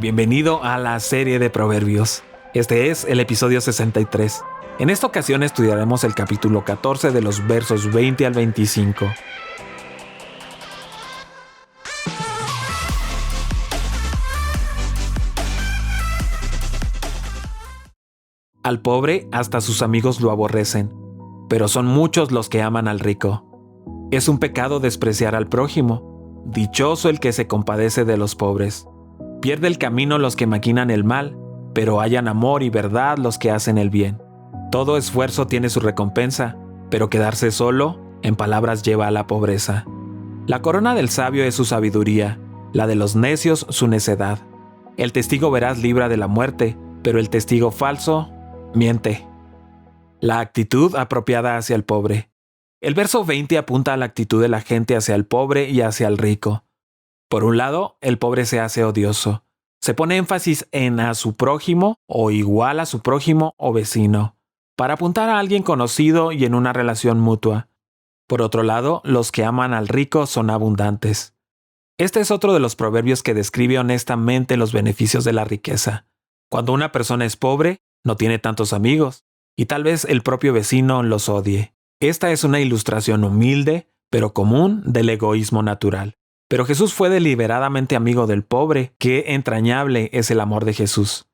Bienvenido a la serie de Proverbios. Este es el episodio 63. En esta ocasión estudiaremos el capítulo 14 de los versos 20 al 25. Al pobre hasta sus amigos lo aborrecen, pero son muchos los que aman al rico. Es un pecado despreciar al prójimo. Dichoso el que se compadece de los pobres. Pierde el camino los que maquinan el mal, pero hallan amor y verdad los que hacen el bien. Todo esfuerzo tiene su recompensa, pero quedarse solo, en palabras, lleva a la pobreza. La corona del sabio es su sabiduría, la de los necios su necedad. El testigo veraz libra de la muerte, pero el testigo falso miente. La actitud apropiada hacia el pobre. El verso 20 apunta a la actitud de la gente hacia el pobre y hacia el rico. Por un lado, el pobre se hace odioso. Se pone énfasis en a su prójimo o igual a su prójimo o vecino, para apuntar a alguien conocido y en una relación mutua. Por otro lado, los que aman al rico son abundantes. Este es otro de los proverbios que describe honestamente los beneficios de la riqueza. Cuando una persona es pobre, no tiene tantos amigos, y tal vez el propio vecino los odie. Esta es una ilustración humilde, pero común del egoísmo natural. Pero Jesús fue deliberadamente amigo del pobre. Qué entrañable es el amor de Jesús.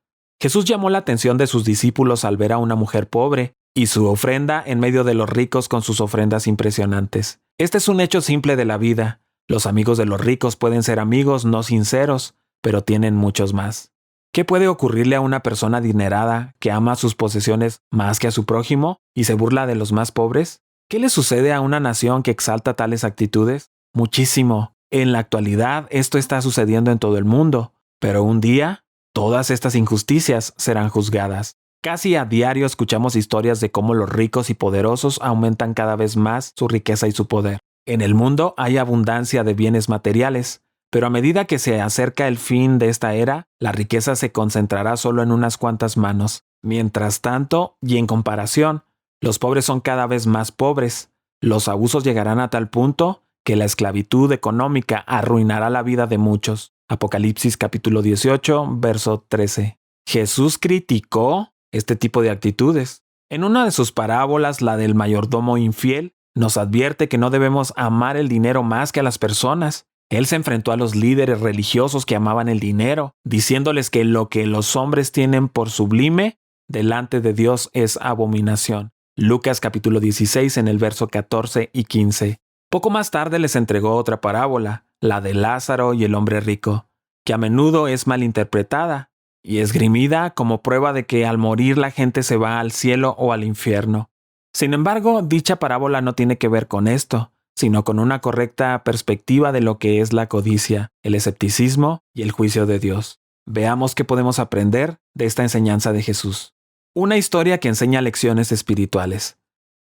Jesús llamó la atención de sus discípulos al ver a una mujer pobre y su ofrenda en medio de los ricos con sus ofrendas impresionantes. Este es un hecho simple de la vida. Los amigos de los ricos pueden ser amigos no sinceros, pero tienen muchos más. ¿Qué puede ocurrirle a una persona adinerada que ama sus posesiones más que a su prójimo y se burla de los más pobres? ¿Qué le sucede a una nación que exalta tales actitudes? Muchísimo. En la actualidad esto está sucediendo en todo el mundo, pero un día todas estas injusticias serán juzgadas. Casi a diario escuchamos historias de cómo los ricos y poderosos aumentan cada vez más su riqueza y su poder. En el mundo hay abundancia de bienes materiales, pero a medida que se acerca el fin de esta era, la riqueza se concentrará solo en unas cuantas manos. Mientras tanto, y en comparación, los pobres son cada vez más pobres. Los abusos llegarán a tal punto que la esclavitud económica arruinará la vida de muchos. Apocalipsis capítulo 18, verso 13. Jesús criticó este tipo de actitudes. En una de sus parábolas, la del mayordomo infiel, nos advierte que no debemos amar el dinero más que a las personas. Él se enfrentó a los líderes religiosos que amaban el dinero, diciéndoles que lo que los hombres tienen por sublime, delante de Dios es abominación. Lucas capítulo 16 en el verso 14 y 15. Poco más tarde les entregó otra parábola, la de Lázaro y el hombre rico, que a menudo es malinterpretada y esgrimida como prueba de que al morir la gente se va al cielo o al infierno. Sin embargo, dicha parábola no tiene que ver con esto, sino con una correcta perspectiva de lo que es la codicia, el escepticismo y el juicio de Dios. Veamos qué podemos aprender de esta enseñanza de Jesús. Una historia que enseña lecciones espirituales.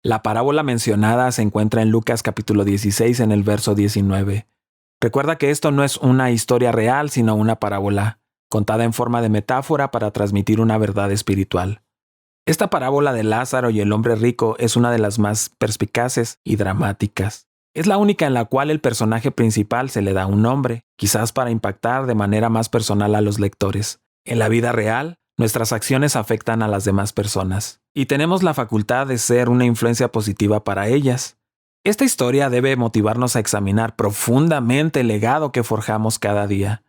La parábola mencionada se encuentra en Lucas capítulo 16 en el verso 19. Recuerda que esto no es una historia real, sino una parábola, contada en forma de metáfora para transmitir una verdad espiritual. Esta parábola de Lázaro y el hombre rico es una de las más perspicaces y dramáticas. Es la única en la cual el personaje principal se le da un nombre, quizás para impactar de manera más personal a los lectores. En la vida real, nuestras acciones afectan a las demás personas, y tenemos la facultad de ser una influencia positiva para ellas. Esta historia debe motivarnos a examinar profundamente el legado que forjamos cada día.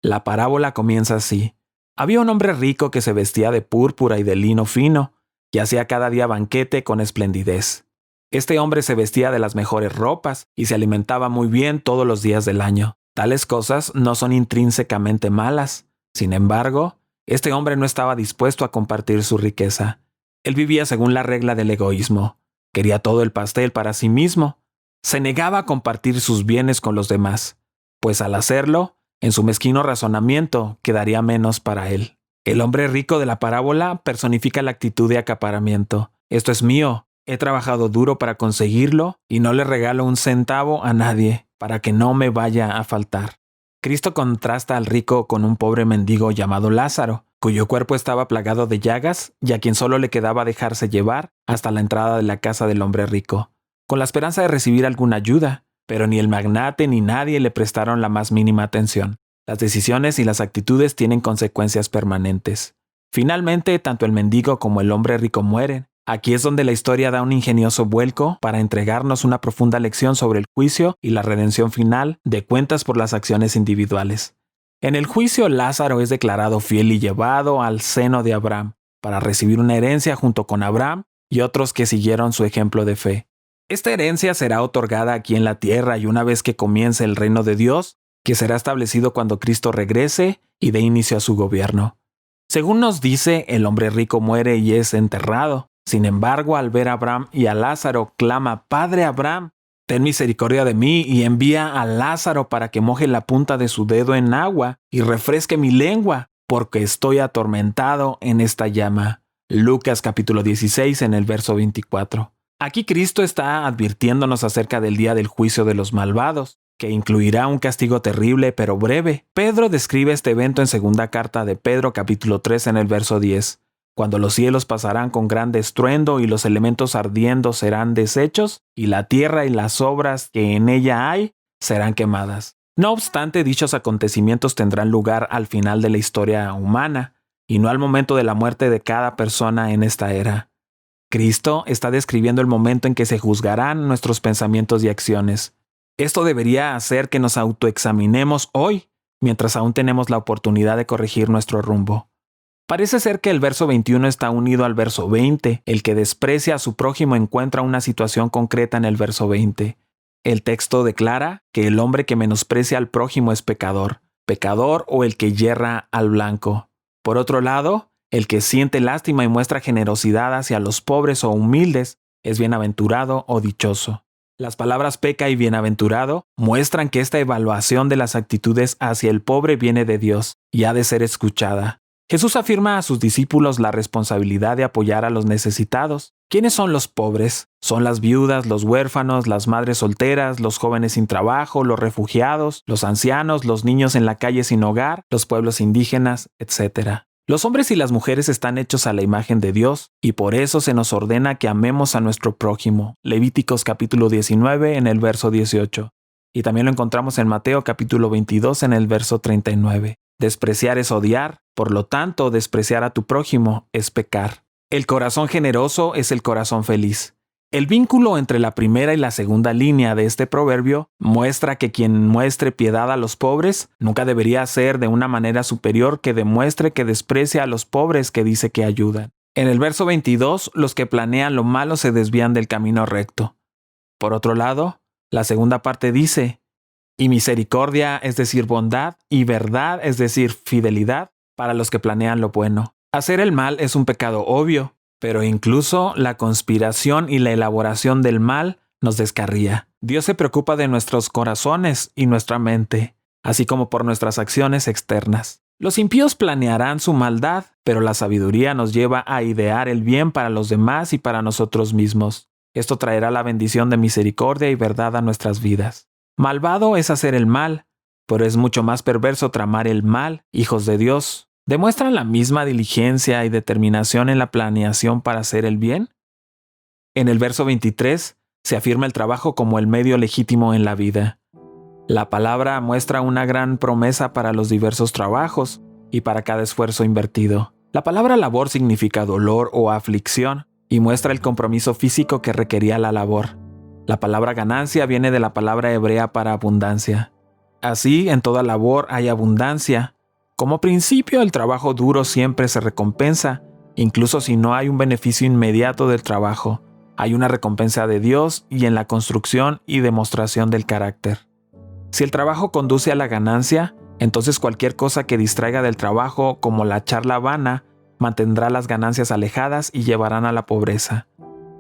La parábola comienza así. Había un hombre rico que se vestía de púrpura y de lino fino, y hacía cada día banquete con esplendidez. Este hombre se vestía de las mejores ropas y se alimentaba muy bien todos los días del año. Tales cosas no son intrínsecamente malas. Sin embargo, este hombre no estaba dispuesto a compartir su riqueza. Él vivía según la regla del egoísmo. Quería todo el pastel para sí mismo. Se negaba a compartir sus bienes con los demás, pues al hacerlo, en su mezquino razonamiento, quedaría menos para él. El hombre rico de la parábola personifica la actitud de acaparamiento. Esto es mío. He trabajado duro para conseguirlo y no le regalo un centavo a nadie para que no me vaya a faltar. Cristo contrasta al rico con un pobre mendigo llamado Lázaro, cuyo cuerpo estaba plagado de llagas y a quien solo le quedaba dejarse llevar hasta la entrada de la casa del hombre rico, con la esperanza de recibir alguna ayuda, pero ni el magnate ni nadie le prestaron la más mínima atención. Las decisiones y las actitudes tienen consecuencias permanentes. Finalmente, tanto el mendigo como el hombre rico mueren. Aquí es donde la historia da un ingenioso vuelco para entregarnos una profunda lección sobre el juicio y la redención final de cuentas por las acciones individuales. En el juicio, Lázaro es declarado fiel y llevado al seno de Abraham para recibir una herencia junto con Abraham y otros que siguieron su ejemplo de fe. Esta herencia será otorgada aquí en la tierra y una vez que comience el reino de Dios, que será establecido cuando Cristo regrese y dé inicio a su gobierno. Según nos dice, el hombre rico muere y es enterrado. Sin embargo, al ver a Abraham y a Lázaro, clama: «Padre Abraham, ten misericordia de mí y envía a Lázaro para que moje la punta de su dedo en agua y refresque mi lengua, porque estoy atormentado en esta llama». Lucas capítulo 16 en el verso 24. Aquí Cristo está advirtiéndonos acerca del día del juicio de los malvados, que incluirá un castigo terrible pero breve. Pedro describe este evento en segunda carta de Pedro capítulo 3 en el verso 10. Cuando los cielos pasarán con gran estruendo y los elementos ardiendo serán deshechos, y la tierra y las obras que en ella hay serán quemadas. No obstante, dichos acontecimientos tendrán lugar al final de la historia humana, y no al momento de la muerte de cada persona en esta era. Cristo está describiendo el momento en que se juzgarán nuestros pensamientos y acciones. Esto debería hacer que nos autoexaminemos hoy, mientras aún tenemos la oportunidad de corregir nuestro rumbo. Parece ser que el verso 21 está unido al verso 20. El que desprecia a su prójimo encuentra una situación concreta en el verso 20. El texto declara que el hombre que menosprecia al prójimo es pecador o el que yerra al blanco. Por otro lado, el que siente lástima y muestra generosidad hacia los pobres o humildes es bienaventurado o dichoso. Las palabras peca y bienaventurado muestran que esta evaluación de las actitudes hacia el pobre viene de Dios y ha de ser escuchada. Jesús afirma a sus discípulos la responsabilidad de apoyar a los necesitados. ¿Quiénes son los pobres? Son las viudas, los huérfanos, las madres solteras, los jóvenes sin trabajo, los refugiados, los ancianos, los niños en la calle sin hogar, los pueblos indígenas, etc. Los hombres y las mujeres están hechos a la imagen de Dios y por eso se nos ordena que amemos a nuestro prójimo. Levíticos capítulo 19 en el verso 18. Y también lo encontramos en Mateo capítulo 22 en el verso 39. Despreciar es odiar, por lo tanto, despreciar a tu prójimo es pecar. El corazón generoso es el corazón feliz. El vínculo entre la primera y la segunda línea de este proverbio muestra que quien muestre piedad a los pobres nunca debería hacer de una manera superior que demuestre que desprecia a los pobres que dice que ayudan. En el verso 22, los que planean lo malo se desvían del camino recto. Por otro lado, la segunda parte dice: y misericordia, es decir, bondad, y verdad, es decir, fidelidad, para los que planean lo bueno. Hacer el mal es un pecado obvio, pero incluso la conspiración y la elaboración del mal nos descarría. Dios se preocupa de nuestros corazones y nuestra mente, así como por nuestras acciones externas. Los impíos planearán su maldad, pero la sabiduría nos lleva a idear el bien para los demás y para nosotros mismos. Esto traerá la bendición de misericordia y verdad a nuestras vidas. Malvado es hacer el mal, pero es mucho más perverso tramar el mal. Hijos de Dios, ¿demuestran la misma diligencia y determinación en la planeación para hacer el bien? En el verso 23 se afirma el trabajo como el medio legítimo en la vida. La palabra muestra una gran promesa para los diversos trabajos y para cada esfuerzo invertido. La palabra labor significa dolor o aflicción y muestra el compromiso físico que requería la labor. La palabra ganancia viene de la palabra hebrea para abundancia. Así, en toda labor hay abundancia. Como principio, el trabajo duro siempre se recompensa, incluso si no hay un beneficio inmediato del trabajo. Hay una recompensa de Dios y en la construcción y demostración del carácter. Si el trabajo conduce a la ganancia, entonces cualquier cosa que distraiga del trabajo, como la charla vana, mantendrá las ganancias alejadas y llevarán a la pobreza.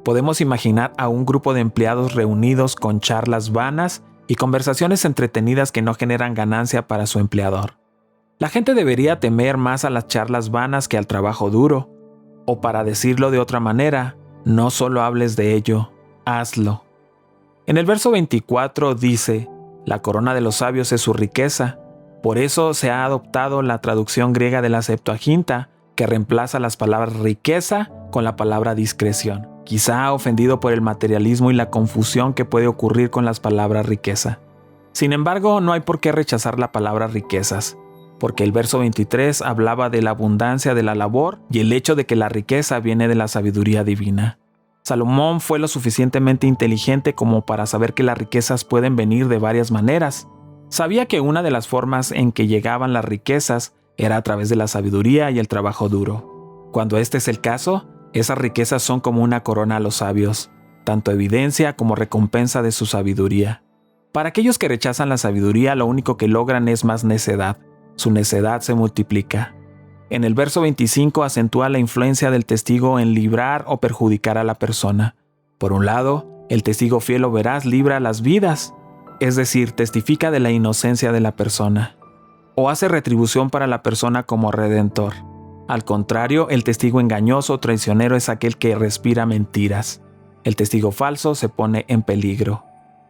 Podemos imaginar a un grupo de empleados reunidos con charlas vanas y conversaciones entretenidas que no generan ganancia para su empleador. La gente debería temer más a las charlas vanas que al trabajo duro. O para decirlo de otra manera, no solo hables de ello, hazlo. En el verso 24 dice: la corona de los sabios es su riqueza. Por eso se ha adoptado la traducción griega de la Septuaginta, que reemplaza las palabras riqueza con la palabra discreción. Quizá ofendido por el materialismo y la confusión que puede ocurrir con las palabras riqueza. Sin embargo, no hay por qué rechazar la palabra riquezas, porque el verso 23 hablaba de la abundancia de la labor y el hecho de que la riqueza viene de la sabiduría divina. Salomón fue lo suficientemente inteligente como para saber que las riquezas pueden venir de varias maneras. Sabía que una de las formas en que llegaban las riquezas era a través de la sabiduría y el trabajo duro. Cuando este es el caso, esas riquezas son como una corona a los sabios, tanto evidencia como recompensa de su sabiduría. Para aquellos que rechazan la sabiduría, lo único que logran es más necedad. Su necedad se multiplica. En el verso 25 acentúa la influencia del testigo en librar o perjudicar a la persona. Por un lado, el testigo fiel o veraz libra las vidas, es decir, testifica de la inocencia de la persona, o hace retribución para la persona como redentor. Al contrario, el testigo engañoso o traicionero es aquel que respira mentiras. El testigo falso se pone en peligro.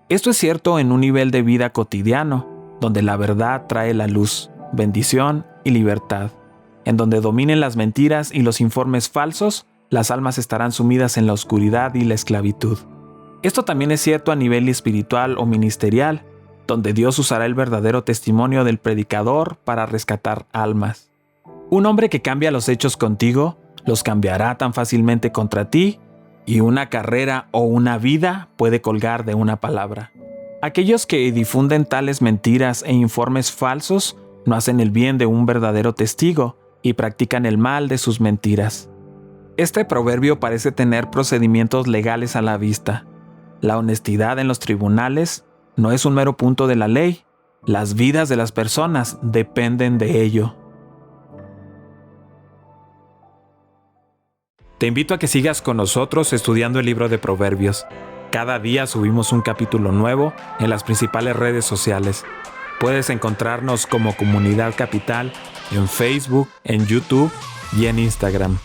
Esto es cierto en un nivel de vida cotidiano, donde la verdad trae la luz, bendición y libertad. En donde dominen las mentiras y los informes falsos, las almas estarán sumidas en la oscuridad y la esclavitud. Esto también es cierto a nivel espiritual o ministerial, donde Dios usará el verdadero testimonio del predicador para rescatar almas. Un hombre que cambia los hechos contigo, los cambiará tan fácilmente contra ti, y una carrera o una vida puede colgar de una palabra. Aquellos que difunden tales mentiras e informes falsos no hacen el bien de un verdadero testigo y practican el mal de sus mentiras. Este proverbio parece tener procedimientos legales a la vista. La honestidad en los tribunales no es un mero punto de la ley. Las vidas de las personas dependen de ello. Te invito a que sigas con nosotros estudiando el libro de Proverbios. Cada día subimos un capítulo nuevo en las principales redes sociales. Puedes encontrarnos como Comunidad Capital en Facebook, en YouTube y en Instagram.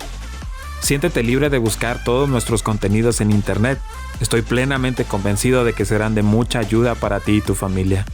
Siéntete libre de buscar todos nuestros contenidos en Internet. Estoy plenamente convencido de que serán de mucha ayuda para ti y tu familia.